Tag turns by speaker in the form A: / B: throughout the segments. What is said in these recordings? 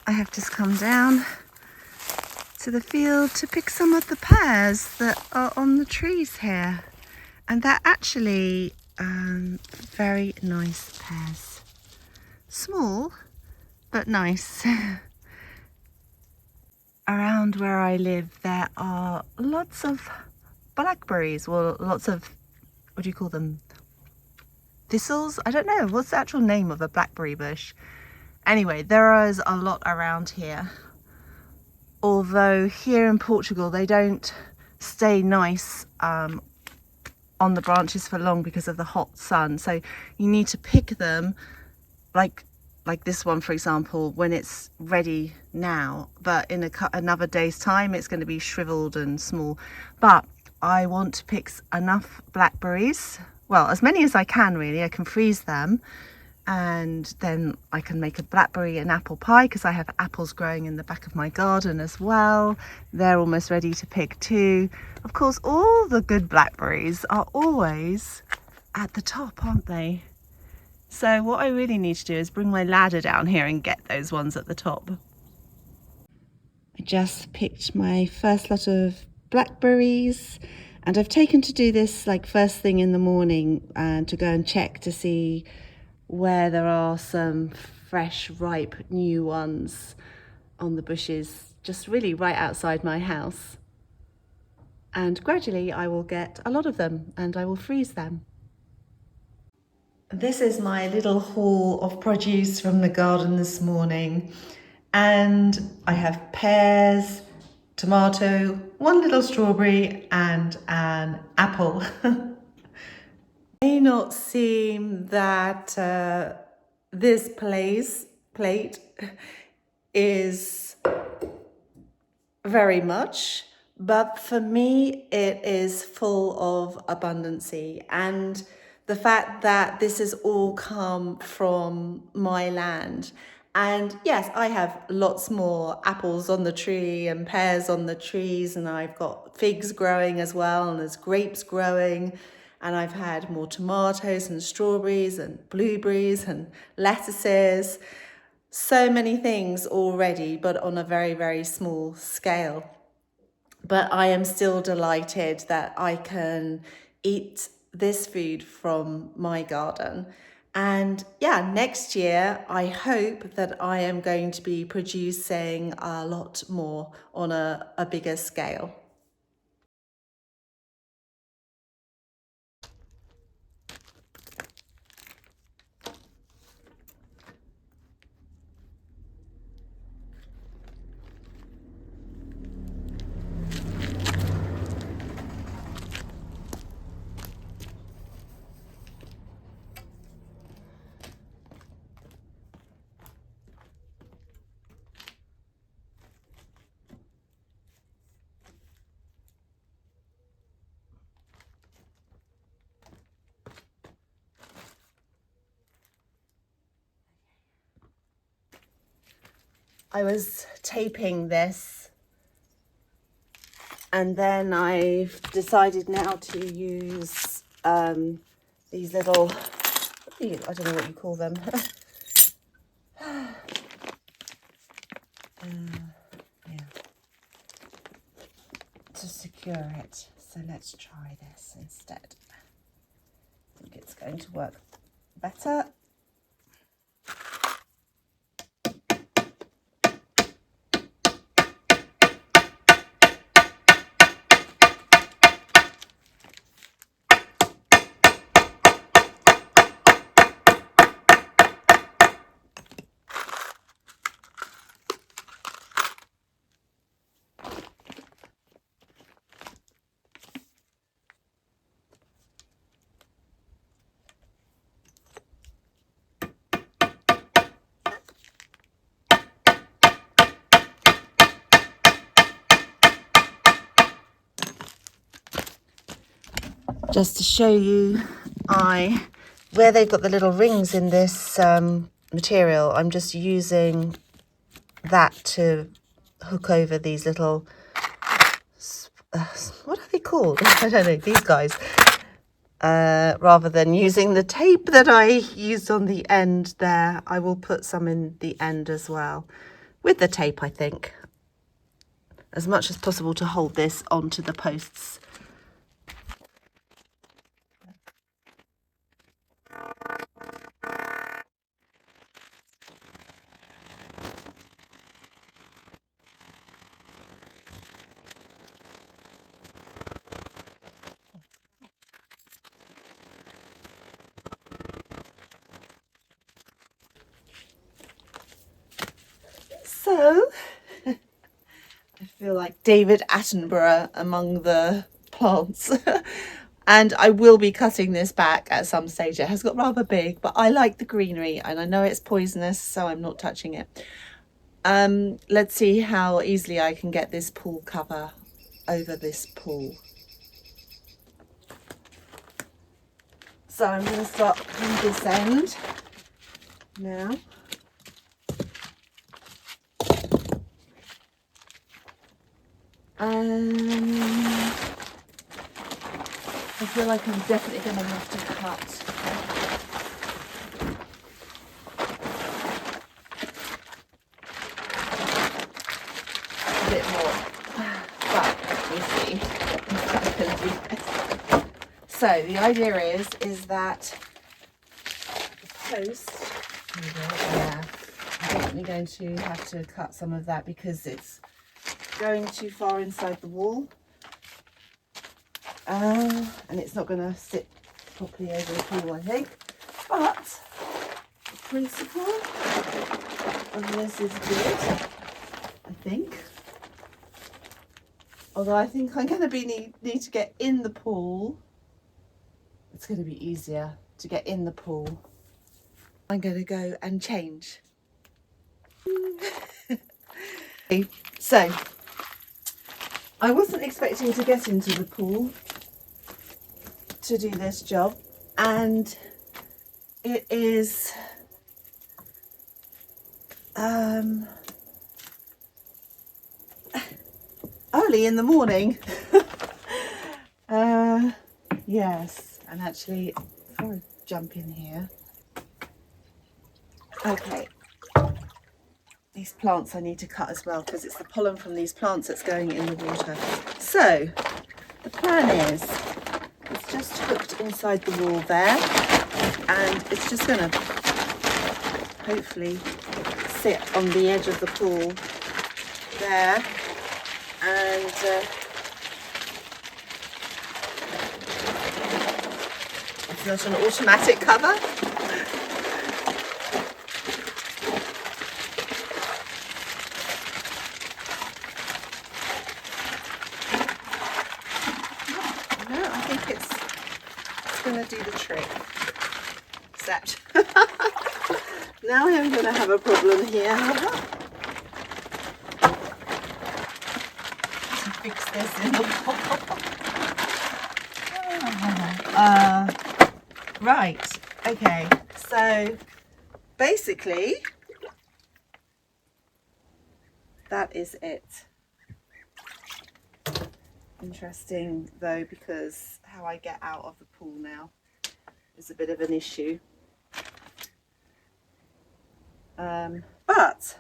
A: I have just come down to the field to pick some of the pears that are on the trees here. And they're actually very nice pears. Small, but nice. Around where I live, there are lots of blackberries, well, lots of, what do you call them? Thistles? I don't know. What's the actual name of a blackberry bush? Anyway, there is a lot around here. Although here in Portugal, they don't stay nice on the branches for long because of the hot sun. So you need to pick them like this one, for example, when it's ready now, but in another day's time it's going to be shriveled and small. But I want to pick enough blackberries, well, as many as I can really. I can freeze them and then I can make a blackberry and apple pie because I have apples growing in the back of my garden as well. They're almost ready to pick too. Of course, all the good blackberries are always at the top, aren't they? So what I really need to do is bring my ladder down here and get those ones at the top. I just picked my first lot of blackberries, and I've taken to do this like first thing in the morning and to go and check to see where there are some fresh, ripe, new ones on the bushes, just really right outside my house. And gradually I will get a lot of them and I will freeze them. This is my little haul of produce from the garden this morning, and I have pears, tomato, one little strawberry and an apple. It may not seem that this plate is very much, but for me it is full of abundancy, and the fact that this has all come from my land. And yes, I have lots more apples on the tree and pears on the trees, and I've got figs growing as well, and there's grapes growing, and I've had more tomatoes and strawberries and blueberries and lettuces. So many things already, but on a very, very small scale. But I am still delighted that I can eat this food from my garden. And yeah, next year, I hope that I am going to be producing a lot more on a bigger scale. I was taping this, and then I've decided now to use these little, I don't know what you call them. Yeah, to secure it. So let's try this instead. I think it's going to work better. Just to show you, where they've got the little rings in this material, I'm just using that to hook over these little, what are they called? I don't know, these guys. Rather than using the tape that I used on the end there, I will put some in the end as well, with the tape, I think, as much as possible to hold this onto the posts. So, I feel like David Attenborough among the plants. And I will be cutting this back at some stage. It has got rather big, but I like the greenery and I know it's poisonous, so I'm not touching it. Let's see how easily I can get this pool cover over this pool. So I'm going to start from this end now. I feel like I'm definitely going to have to cut a bit more, but let me see if I can do this. So the idea is that the post, yeah, I'm definitely going to have to cut some of that because it's going too far inside the wall. And it's not going to sit properly over the pool, I think. But the principle of this is good, I think. Although I think I'm going to need to get in the pool. It's going to be easier to get in the pool. I'm going to go and change. So, I wasn't expecting to get into the pool to do this job, and it is early in the morning. Yes, and actually before I jump in here, okay, these plants I need to cut as well because it's the pollen from these plants that's going in the water. So the plan is it's just hooked inside the wall there, and it's just going to hopefully sit on the edge of the pool there, and it's not an automatic cover. Going to do the trick, except now I'm going to have a problem here to fix this in the wall. Right, okay, so basically that is it. Interesting though, because how I get out of the pool now is a bit of an issue. But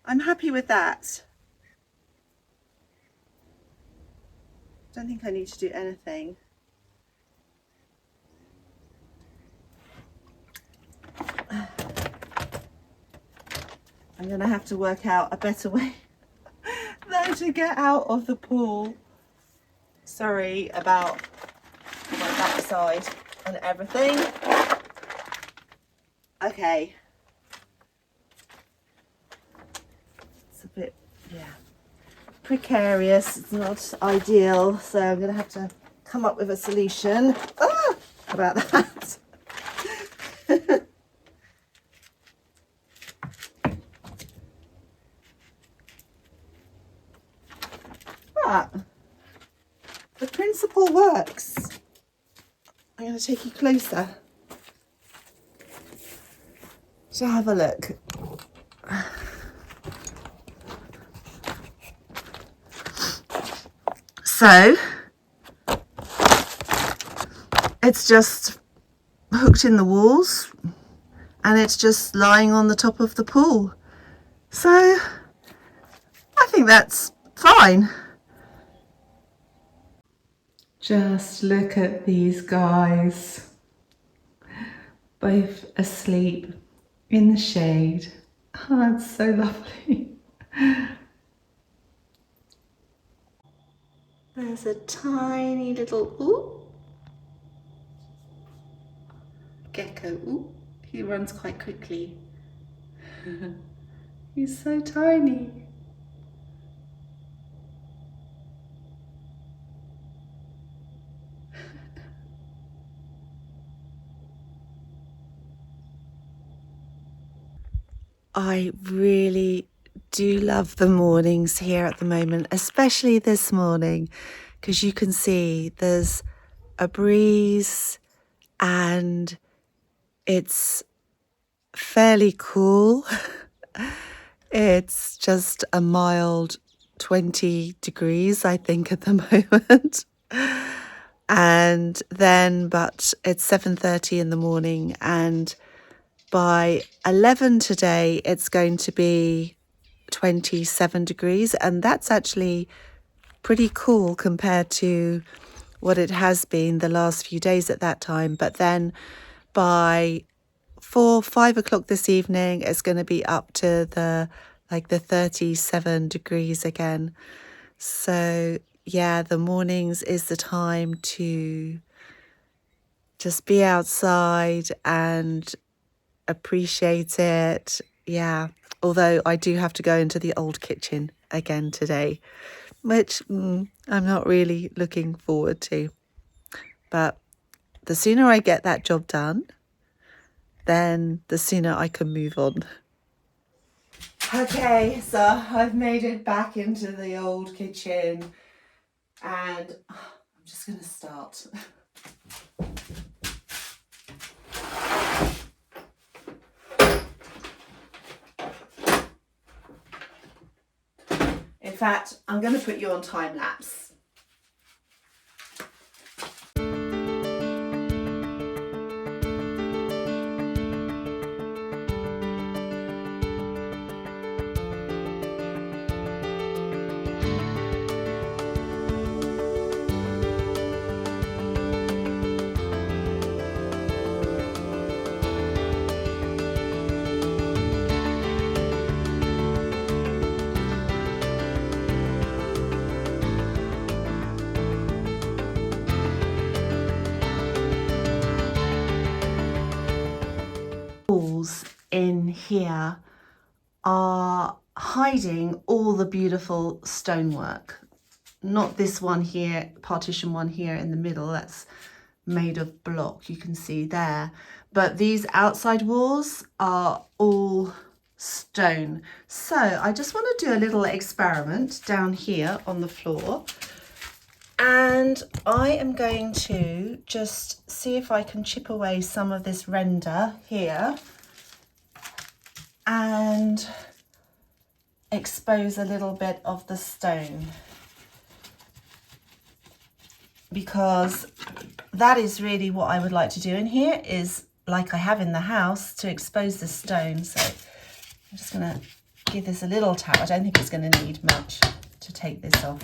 A: I'm happy with that. Don't think I need to do anything. I'm going to have to work out a better way though to get out of the pool. Sorry about my backside and everything. Okay. It's a bit, yeah, precarious. It's not ideal, so I'm going to have to come up with a solution about that. But the principle works. I'm going to take you closer to have a look. So it's just hooked in the walls and it's just lying on the top of the pool. So I think that's fine. Just look at these guys, both asleep in the shade. Oh, that's so lovely. There's a tiny little gecko. Ooh, he runs quite quickly. He's so tiny. I really do love the mornings here at the moment, especially this morning, because you can see there's a breeze and it's fairly cool. It's just a mild 20 degrees, I think, at the moment. And then, but it's 7:30 in the morning, and by 11 today, it's going to be 27 degrees. And that's actually pretty cool compared to what it has been the last few days at that time. But then by 5 o'clock this evening, it's going to be up to the 37 degrees again. So yeah, the mornings is the time to just be outside and appreciate it. Yeah, although I do have to go into the old kitchen again today, which I'm not really looking forward to. But the sooner I get that job done, then the sooner I can move on. Okay, so I've made it back into the old kitchen, and I'm just going to start. In fact, I'm going to put you on time lapse. Walls in here are hiding all the beautiful stonework. Not this one here, partition one here in the middle, that's made of block, you can see there. But these outside walls are all stone. So I just want to do a little experiment down here on the floor. And I am going to just see if I can chip away some of this render here and expose a little bit of the stone, because that is really what I would like to do in here, is like I have in the house, to expose the stone. So I'm just going to give this a little tap. I don't think it's going to need much to take this off.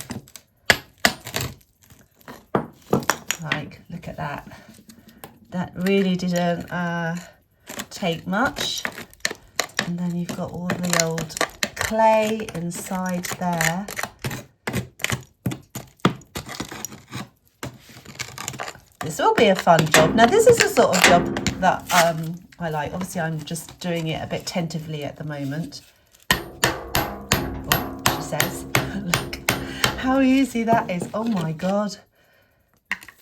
A: Like, look at that. That really didn't take much. And then you've got all the old clay inside there. This will be a fun job. Now, this is the sort of job that I like. Obviously, I'm just doing it a bit tentatively at the moment. Oh, she says. Look how easy that is. Oh my God.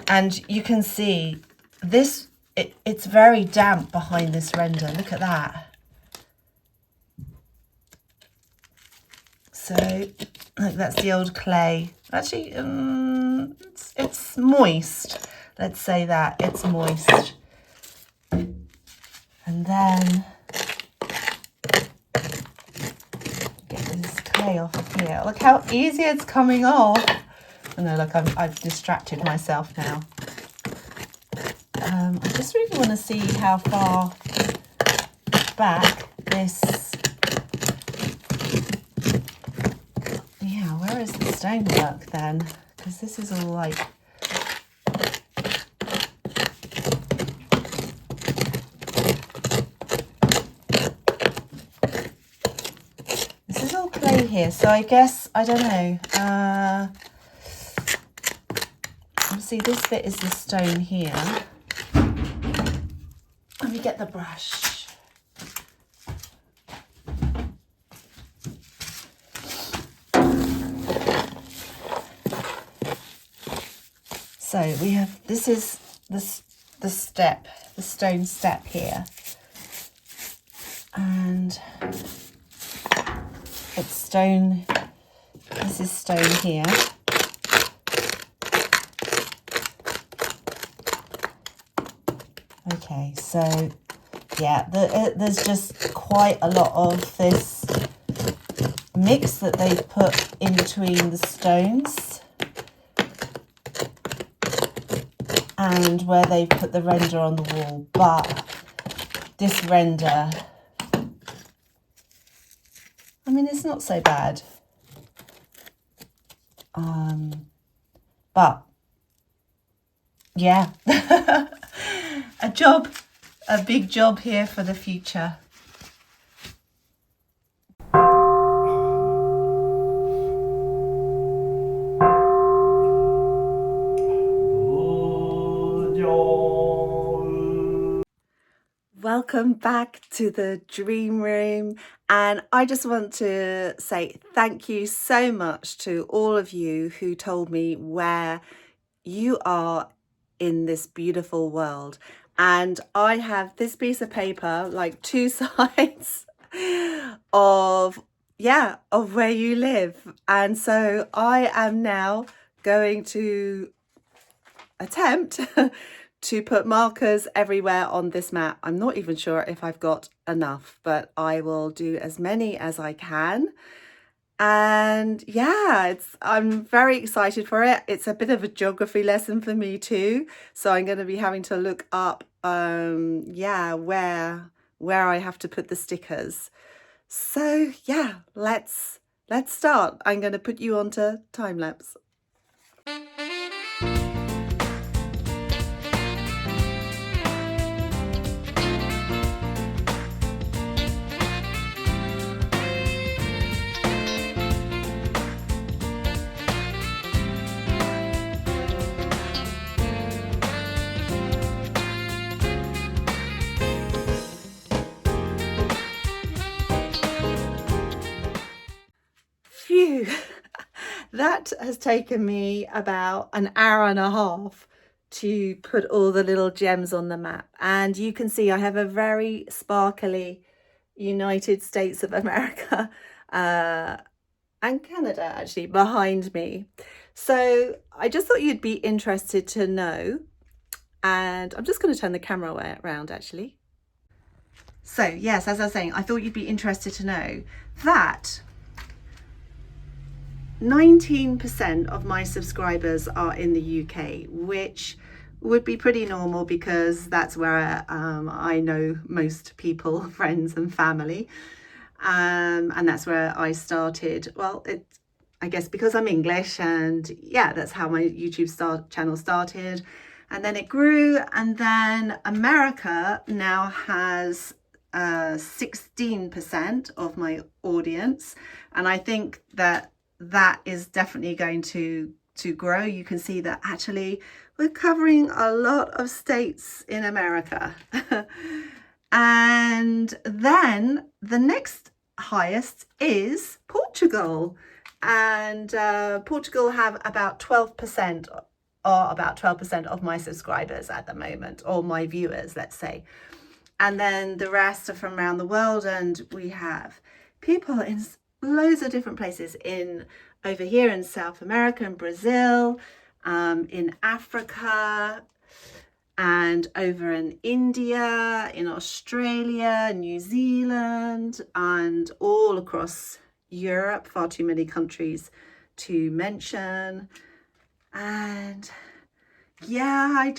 A: And you can see this, it's very damp behind this render. Look at that. So, like, that's the old clay. Actually, it's moist. Let's say that, it's moist. And then get this clay off of here. Look how easy it's coming off. Oh no, look, I've distracted myself now. I just really want to see how far back this stonework then, because this is all like clay here, so I guess, I don't know, see, this bit is the stone here. Let me get the brush. So we have, this is the step, the stone step here, and it's stone, this is stone here. Okay, so yeah, there's just quite a lot of this mix that they've put in between the stones and where they've put the render on the wall, but this render, I mean, it's not so bad, but yeah, a big job here for the future. Welcome back to the dream room, and I just want to say thank you so much to all of you who told me where you are in this beautiful world. And I have this piece of paper, like 2 sides of where you live, and so I am now going to attempt to put markers everywhere on this map. I'm not even sure if I've got enough, but I will do as many as I can. And yeah, I'm very excited for it. It's a bit of a geography lesson for me too. So I'm going to be having to look up where I have to put the stickers. So yeah, let's start. I'm going to put you onto time lapse. Phew, that has taken me about an hour and a half to put all the little gems on the map, and you can see I have a very sparkly United States of America and Canada actually behind me. So I just thought you'd be interested to know, and I'm just going to turn the camera around actually. So yes, as I was saying, I thought you'd be interested to know that 19% of my subscribers are in the UK, which would be pretty normal because that's where I know most people, friends and family, and that's where I started. Well, I guess because I'm English, and yeah, that's how my YouTube channel started, and then it grew, and then America now has 16% of my audience, and I think that is definitely going to grow. You can see that actually we're covering a lot of states in America. And then the next highest is Portugal, and Portugal have about 12% of my subscribers at the moment, or my viewers, let's say. And then the rest are from around the world, and we have people in loads of different places, over here in South America and Brazil, in Africa, and over in India, in Australia, New Zealand, and all across Europe. Far too many countries to mention. And yeah,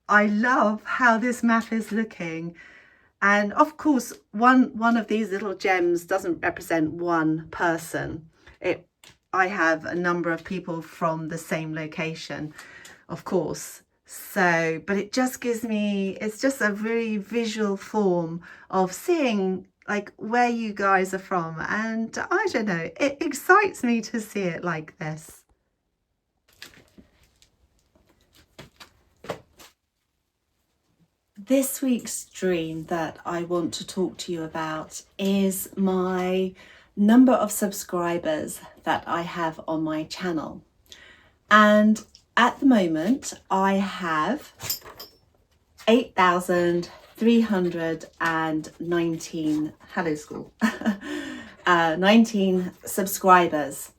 A: I love how this map is looking. And of course, one of these little gems doesn't represent one person. It I have a number of people from the same location, of course. So, but it just gives me, it's just a very visual form of seeing like where you guys are from. And I don't know, it excites me to see it like this. This week's dream that I want to talk to you about is my number of subscribers that I have on my channel. And at the moment I have 8,319, hello school, 19 subscribers.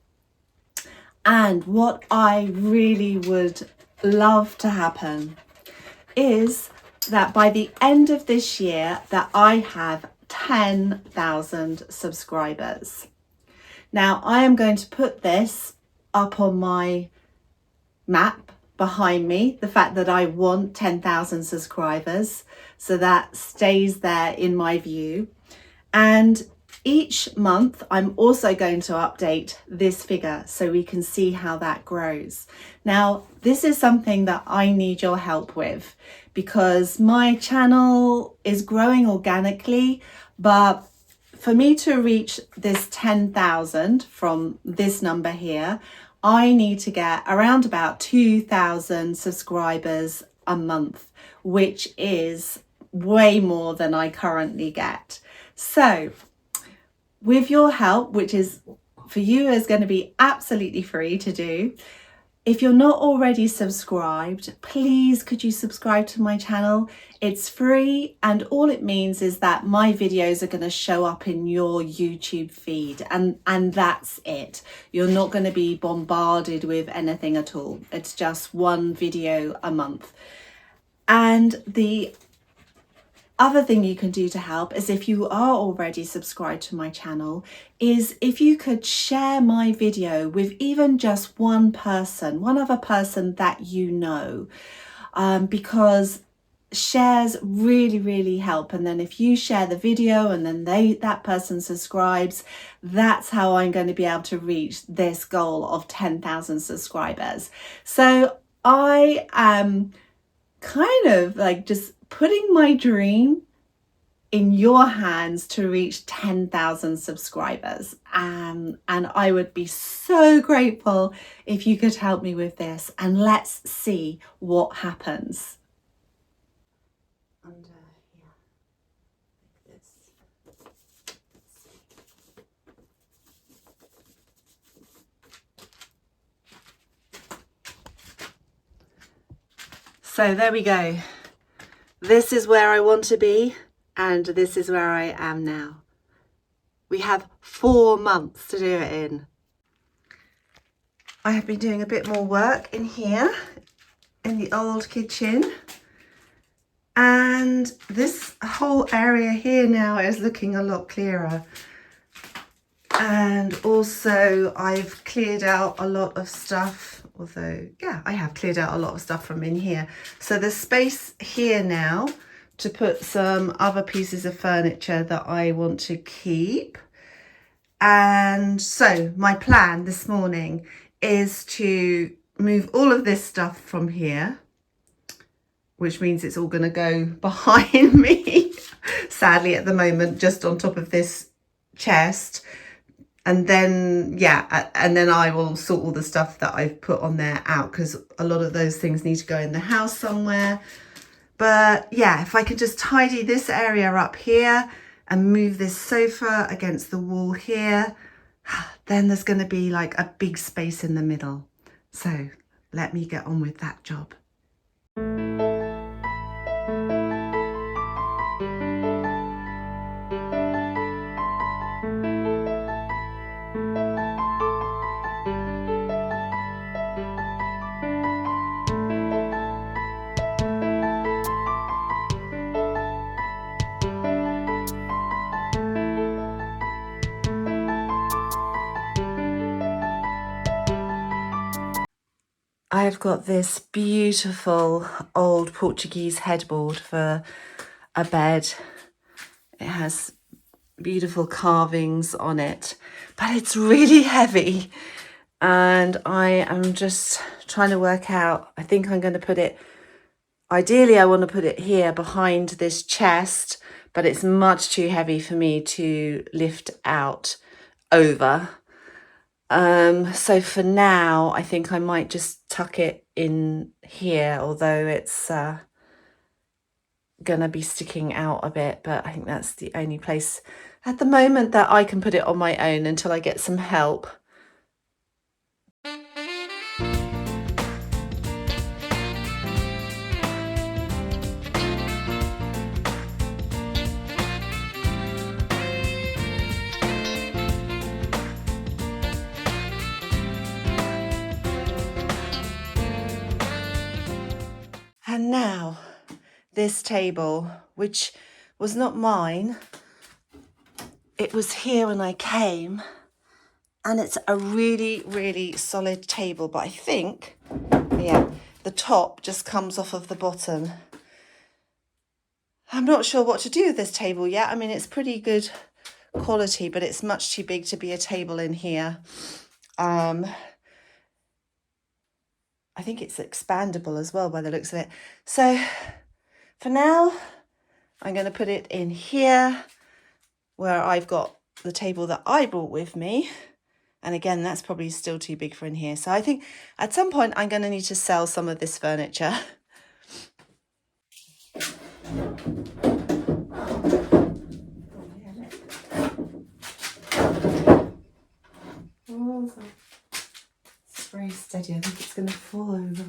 A: And what I really would love to happen is that by the end of this year that I have 10,000 subscribers. Now I am going to put this up on my map behind me, the fact that I want 10,000 subscribers, so that stays there in my view. And each month I'm also going to update this figure so we can see how that grows. Now this is something that I need your help with, because my channel is growing organically, but for me to reach this 10,000 from this number here, I need to get around about 2,000 subscribers a month, which is way more than I currently get. So with your help, which is for you is going to be absolutely free to do, if you're not already subscribed, please could you subscribe to my channel? It's free, and all it means is that my videos are going to show up in your YouTube feed, and that's it. You're not going to be bombarded with anything at all. It's just one video a month. And the other thing you can do to help is, if you are already subscribed to my channel, is if you could share my video with even just one person, one other person that you know, because shares really help. And then if you share the video and then that person subscribes, that's how I'm going to be able to reach this goal of 10,000 subscribers. So I am kind of like just putting my dream in your hands to reach 10,000 subscribers. And I would be so grateful if you could help me with this, and let's see what happens. Under here, like this. So there we go. This is where I want to be, and this is where I am now. We have 4 months to do it in. I have been doing a bit more work in here, in the old kitchen. And this whole area here now is looking a lot clearer. And also I've cleared out a lot of stuff, although yeah, I have cleared out a lot of stuff from in here. So there's space here now to put some other pieces of furniture that I want to keep. And so my plan this morning is to move all of this stuff from here, which means it's all going to go behind me, sadly at the moment, just on top of this chest. And then, yeah, and then I will sort all the stuff that I've put on there out, because a lot of those things need to go in the house somewhere. But yeah, if I could just tidy this area up here and move this sofa against the wall here, then there's going to be like a big space in the middle. So let me get on with that job. I've got this beautiful old Portuguese headboard for a bed. It has beautiful carvings on it, but it's really heavy. and I am just trying to work out, I think I'm going to put it, ideally I want to put it here behind this chest, but it's much too heavy for me to lift out over. So for now, I think I might just tuck it in here, although it's gonna be sticking out a bit, but I think that's the only place at the moment that I can put it on my own until I get some help. And now this table, which was not mine, it was here when I came, and it's a really, really solid table, but I think, yeah, the top just comes off of the bottom. I'm not sure what to do with this table yet. I mean, it's pretty good quality, but it's much too big to be a table in here. I think it's expandable as well by the looks of it. So for now, I'm going to put it in here where I've got the table that I brought with me. And again, that's probably still too big for in here. So I think at some point I'm going to need to sell some of this furniture. Oh, it's very steady. I think it's going to fall over.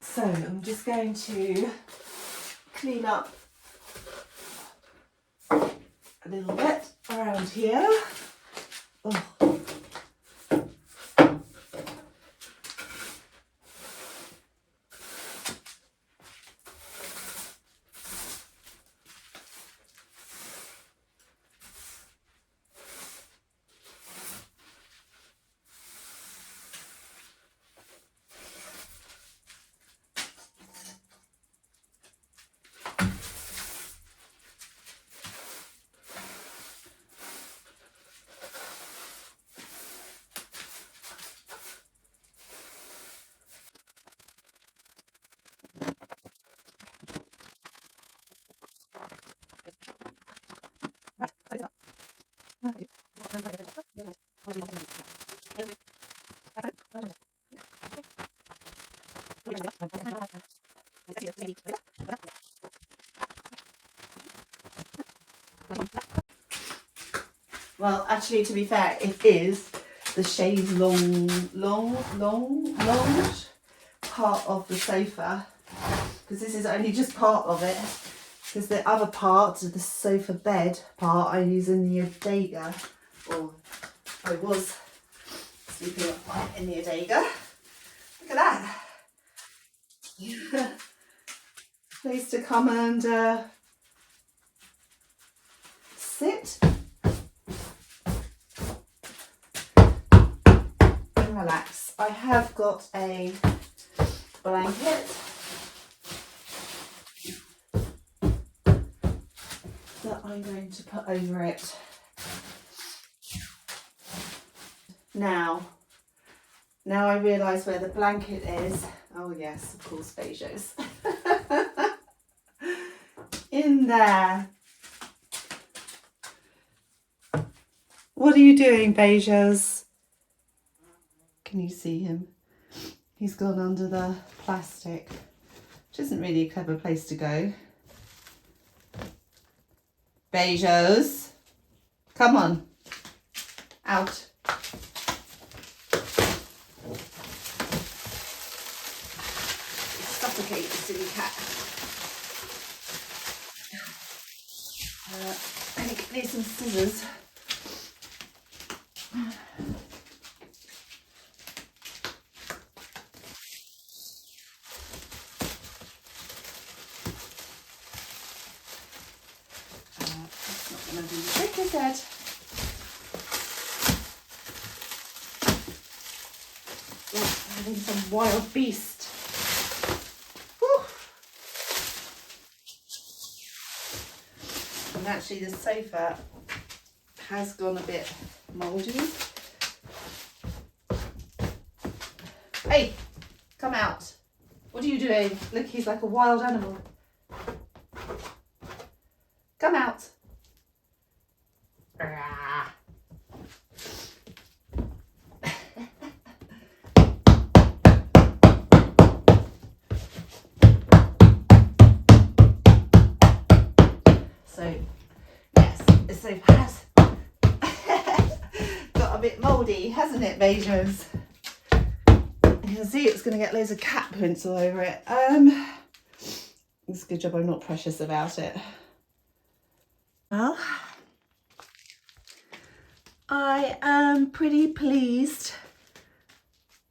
A: So I'm just going to clean up a little bit around here. Oh. Well, actually, to be fair, it is the chaise longue part of the sofa, because this is only just part of it, because the other part, the sofa bed part, I use in the Adega, or I was sleeping in the Adega. Look at that. Place to come and sit and relax. I have got a blanket that I'm going to put over it. Now I realise where the blanket is. Oh yes, of course, Beijos. In there. What are you doing, Beijos? Can you see him? He's gone under the plastic, which isn't really a clever place to go. Beijos, come on, out. Suffocate the silly cat. I think I need some scissors. said. Like having some wild beast. Whew. And actually the sofa has gone a bit mouldy. Hey, come out. What are you doing? Look, he's like a wild animal. Come out. So, yes, the sofa has got a bit mouldy, hasn't it, Beijos? You can see it's going to get loads of cat prints all over it. It's a good job I'm not precious about it. Well, I am pretty pleased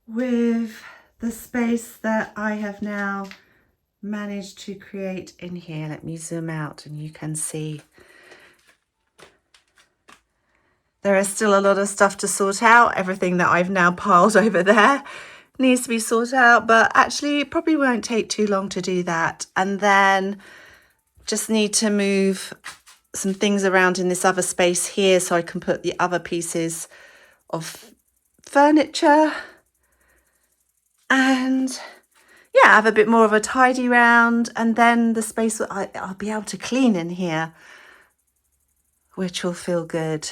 A: with the space that I have now managed to create in here. Let me zoom out and you can see there is still a lot of stuff to sort out. Everything that I've now piled over there needs to be sorted out, but actually it probably won't take too long to do that. And then just need to move some things around in this other space here so I can put the other pieces of furniture and yeah, have a bit more of a tidy round, and then the space I'll be able to clean in here, which will feel good.